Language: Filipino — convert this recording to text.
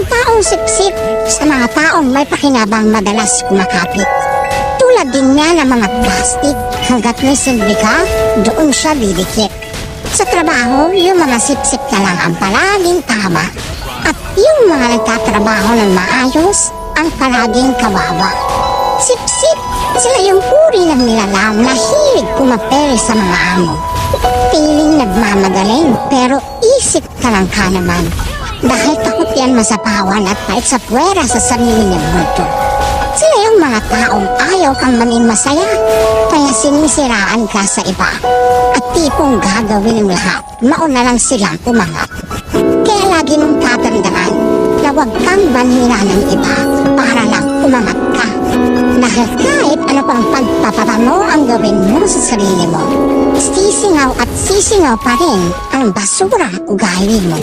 taong sipsip sa mga taong may pakinabang madalas kumakapit. Tulad din niya ng mga plastic, hanggat may silbi ka, doon siya didikit. Sa trabaho, yung mga sipsip na lang ang palaging tama. At yung mga nagtatrabaho ng maayos, ang palaging kawawa. Sipsip, sila yung uri ng nilalang na hilig kumapere sa mga amo. Piling nagmamagaling, pero isip ka lang ka naman. Dahil takot yan masapawan at pait sa puwera sa sarili ng multo. Sila yung mga taong ayaw kang maging masaya, kaya sinisiraan ka sa iba. At tipong gagawin ng lahat, mauna lang silang umangat. Kaya lagi mong tatandaan na huwag kang manhina ng iba para lang umangat ka. Dahil kahit ano pang pagpapabango ang gawin mo sa sarili mo, sisingaw at sisingaw pa rin ang basura ugali mo.